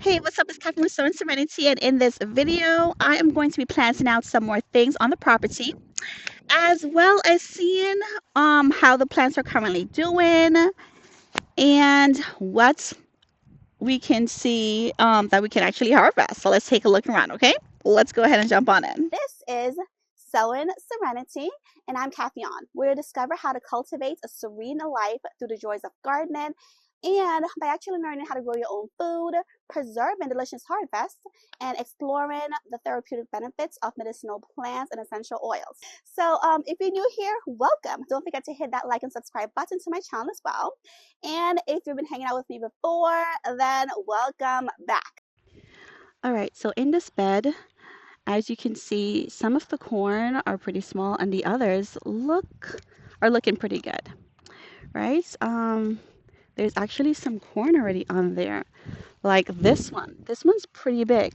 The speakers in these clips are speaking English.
Hey, what's up? It's Catherine with Sow and Serenity, and in this video, I am going to be planting out some more things on the property, as well as seeing how the plants are currently doing and what we can see that we can actually harvest. So let's take a look around, okay? Let's go ahead and jump on in. This is Sowing Serenity, and I'm Kathy on. We'll discover how to cultivate a serene life through the joys of gardening and by actually learning how to grow your own food, preserving delicious harvests, and exploring the therapeutic benefits of medicinal plants and essential oils. So if you're new here, welcome. Don't forget to hit that like and subscribe button to my channel as well. And if you've been hanging out with me before, then welcome back. All right, so in this bed, as you can see, some of the corn are pretty small and the others are looking pretty good, right? There's actually some corn already on there, like this one. This one's pretty big.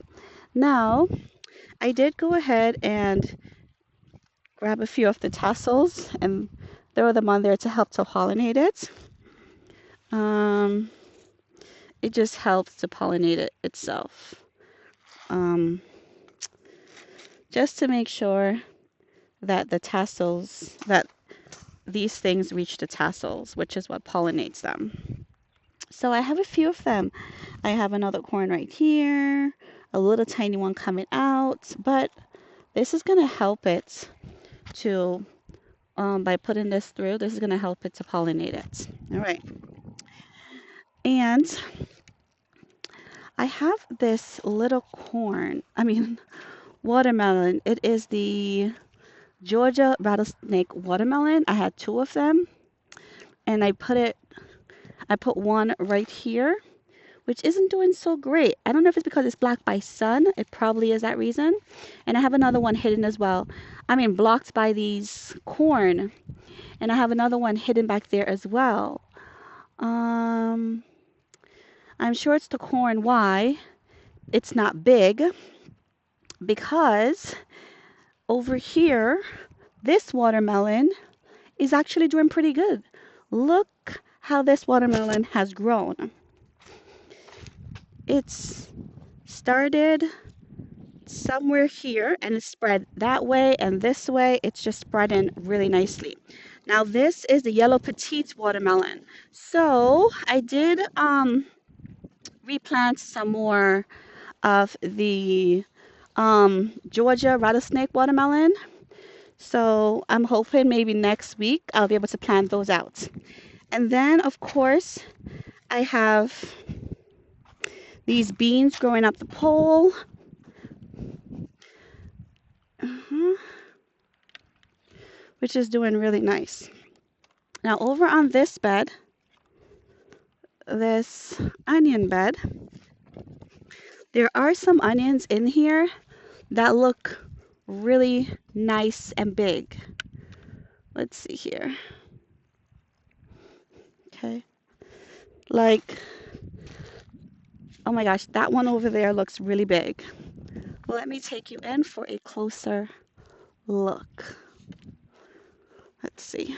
Now, I did go ahead and grab a few of the tassels and throw them on there to help to pollinate it. Um, it just helps to pollinate it itself. Just to make sure that these things reach the tassels, which is what pollinates them. So I have a few of them. I have another corn right here, a little tiny one coming out, but this is going to help it to, by putting this through, this is going to help it to pollinate it. All right. And I have this little watermelon. It is the Georgia rattlesnake watermelon. I had two of them, and I put one right here, which isn't doing so great. I don't know if it's because it's blocked by sun. It probably is that reason. And I have another one hidden as well. Blocked by these corn. And I have another one hidden back there as well. I'm sure it's the corn. Why? It's not big. Because over here, this watermelon is actually doing pretty good. Look how this watermelon has grown. It's started somewhere here and it's spread that way and this way. It's just spreading really nicely. Now this is the yellow petite watermelon. So I did replant some more of the Georgia rattlesnake watermelon. So I'm hoping maybe next week I'll be able to plant those out. And then of course I have these beans growing up the pole. Which is doing really nice. Now over on this bed, this onion bed, there are some onions in here that look really nice and big. Let's see here. Okay. Like, oh my gosh, that one over there looks really big. Let me take you in for a closer look. Let's see.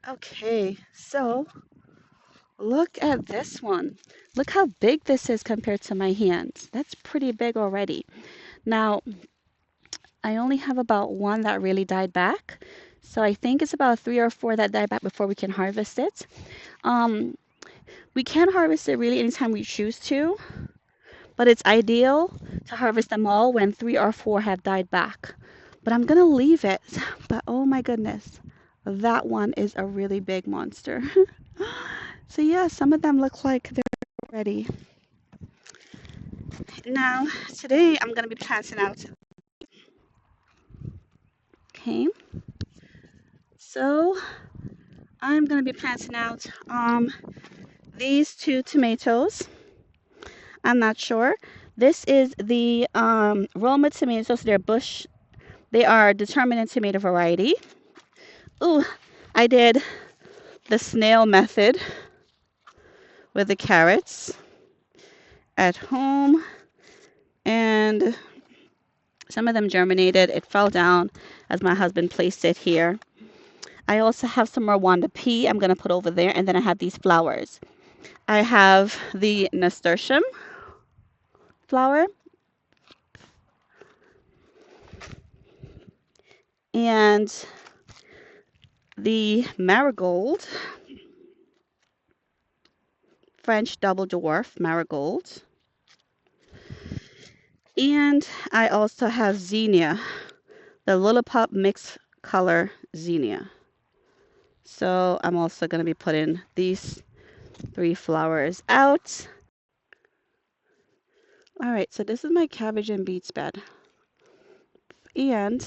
Okay, so look at this one. Look how big this is compared to my hands. That's pretty big already. Now, I only have about one that really died back. So I think it's about 3 or 4 that died back before we can harvest it. We can harvest it really anytime we choose to, but it's ideal to harvest them all when 3 or 4 have died back. But I'm gonna leave it. But oh my goodness, that one is a really big monster. So yeah, some of them look like they're ready. Now, today I'm gonna be planting out. Okay. So I'm gonna be planting out these 2 tomatoes. I'm not sure. This is the Roma tomatoes. They are determinate tomato variety. Ooh, I did the snail method with the carrots at home. Some of them germinated. It fell down as my husband placed it here. I also have some more Wanda pea I'm going to put over there. And then I have these flowers. I have the nasturtium flower. And the marigold. French double dwarf marigold. And I also have zinnia, the Lilliput mixed color zinnia. So I'm also going to be putting these 3 flowers out. All right, so this is my cabbage and beets bed. And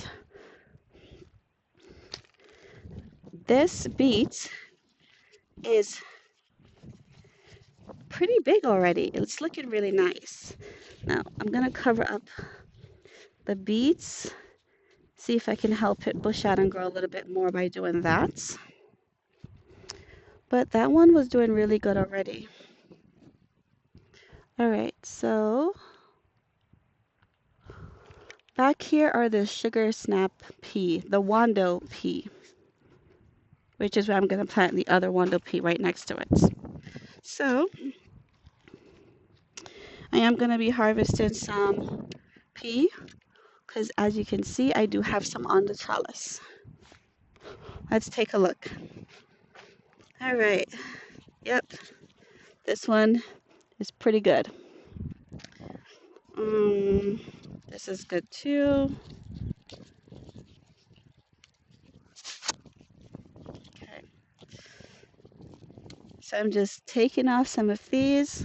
this beet is pretty big already. It's looking really nice. Now I'm going to cover up the beets, see if I can help it bush out and grow a little bit more by doing that. But that one was doing really good already. All right, so back here are the sugar snap pea, the Wando pea, which is where I'm going to plant the other Wando pea right next to it. So I am going to be harvesting some pea because as you can see, I do have some on the trellis. Let's take a look. All right. Yep. This one is pretty good. This is good too. Okay. So I'm just taking off some of these.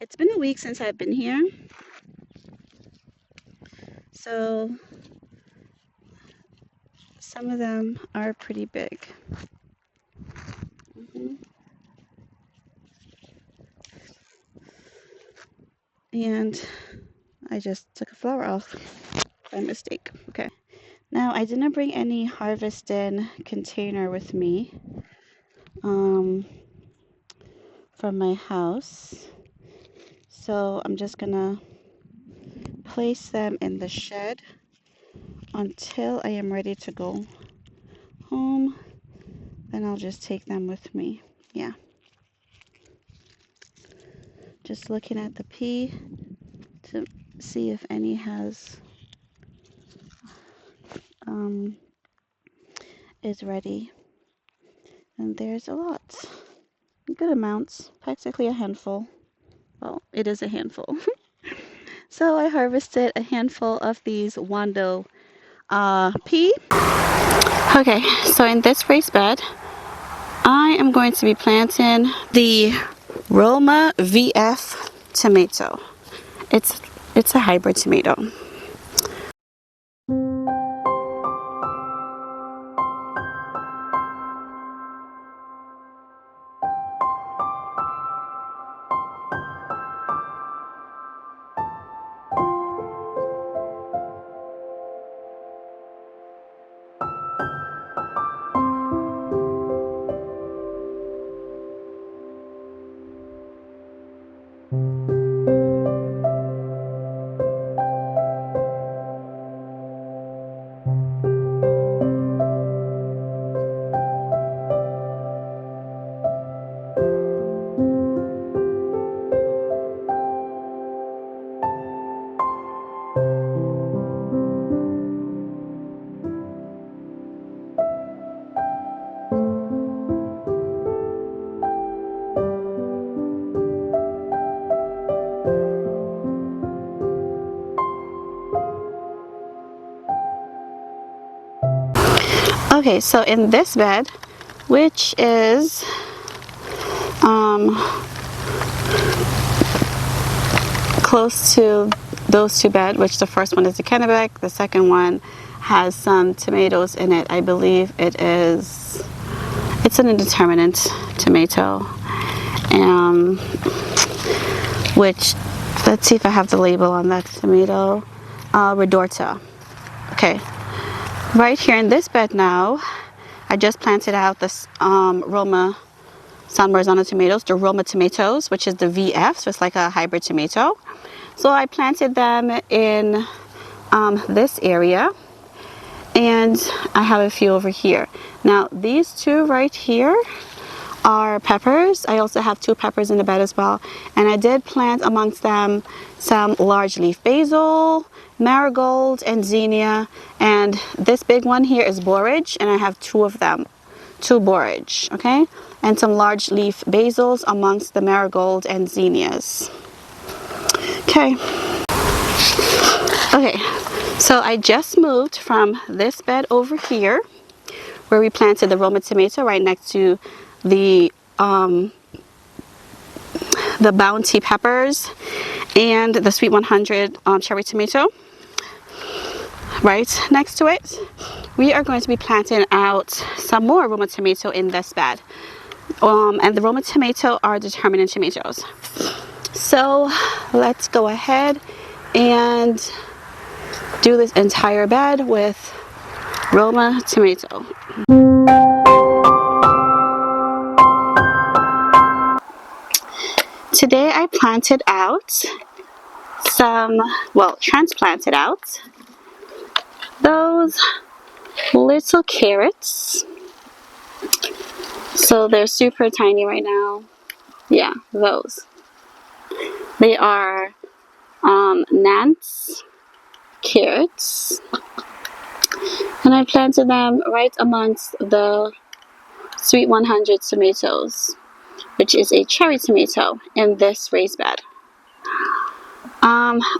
It's been a week since I've been here. So some of them are pretty big. And I just took a flower off by mistake. Okay. Now I didn't bring any harvesting container with me from my house. So I'm just gonna place them in the shed until I am ready to go home. Then I'll just take them with me. Yeah. Just looking at the pea to see if any has is ready. And there's a lot. Good amounts. Practically a handful. Well, it is a handful. So I harvested a handful of these Wando pea. Okay, so in this raised bed, I am going to be planting the Roma VF tomato. It's a hybrid tomato. Okay, so in this bed, which is close to those 2 beds, which the first one is the Kennebec, the second one has some tomatoes in it. I believe it's an indeterminate tomato, which, let's see if I have the label on that tomato, Redorta. Okay. Right here in this bed now, I just planted out this Roma San Marzano tomatoes, the Roma tomatoes, which is the VF, so it's like a hybrid tomato. So I planted them in this area, and I have a few over here. Now these two right here are peppers. I also have 2 peppers in the bed as well, and I did plant amongst them some large leaf basil, marigold, and zinnia, and this big one here is borage, and I have 2 of them, 2 borage, okay, and some large leaf basils amongst the marigold and zinnias. Okay, so I just moved from this bed over here where we planted the Roma tomato right next to the Bounty peppers and the Sweet 100 cherry tomato. Right next to it, we are going to be planting out some more Roma tomato in this bed. And the Roma tomato are determinate tomatoes. So let's go ahead and do this entire bed with Roma tomato. Today I planted out transplanted out those little carrots. So they're super tiny right now. Yeah, those. They are Nance carrots. And I planted them right amongst the Sweet 100 tomatoes, which is a cherry tomato, in this raised bed.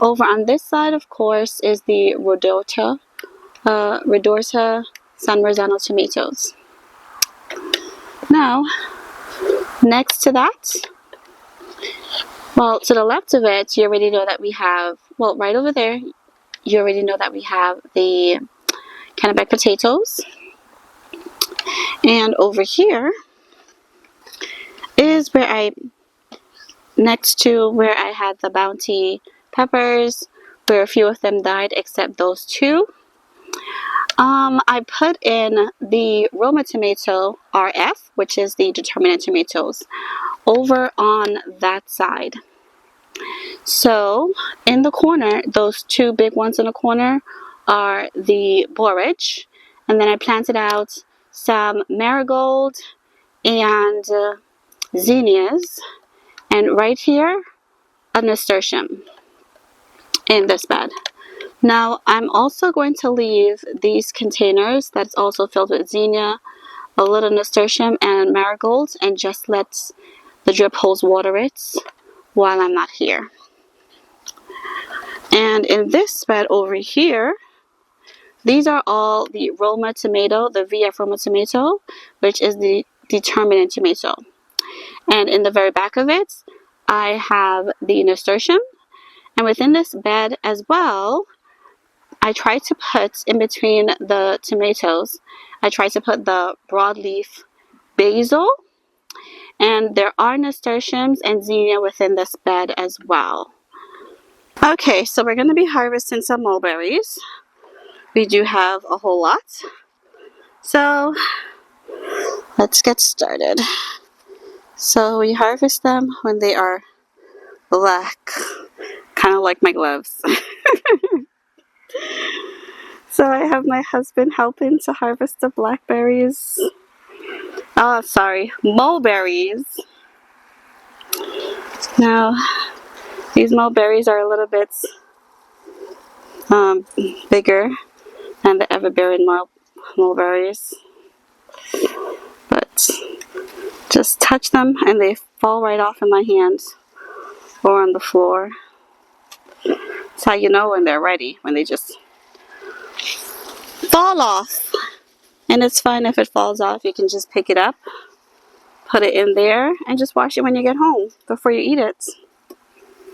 Over on this side, of course, is the Ridorta San Marzano tomatoes. Now, next to that, well, to the left of it, you already know that we have, well, right over there, you already know that we have the Kennebec potatoes. And over here is where next to where I had the Bounty peppers, where a few of them died except those 2. I put in the Roma tomato RF, which is the determinate tomatoes, over on that side. So in the corner, those 2 big ones in the corner are the borage, and then I planted out some marigold and zinnias, and right here a nasturtium in this bed. Now I'm also going to leave these containers that's also filled with zinnia, a little nasturtium, and marigold, and just let the drip hose water it while I'm not here. And in this bed over here, these are all the Roma tomato, the VF Roma tomato, which is the determinate tomato. And in the very back of it, I have the nasturtium. And within this bed as well, I tried to put in between the tomatoes, I tried to put the broadleaf basil. And there are nasturtiums and zinnia within this bed as well. Okay, so we're going to be harvesting some mulberries. We do have a whole lot. So let's get started. So we harvest them when they are black, kind of like my gloves. So I have my husband helping to harvest the blackberries. Oh, sorry, mulberries. Now, these mulberries are a little bit bigger than the Everbearing mulberries. But just touch them and they fall right off in my hands or on the floor. That's how you know when they're ready, when they just fall off. And it's fine if it falls off. You can just pick it up, put it in there, and just wash it when you get home before you eat it.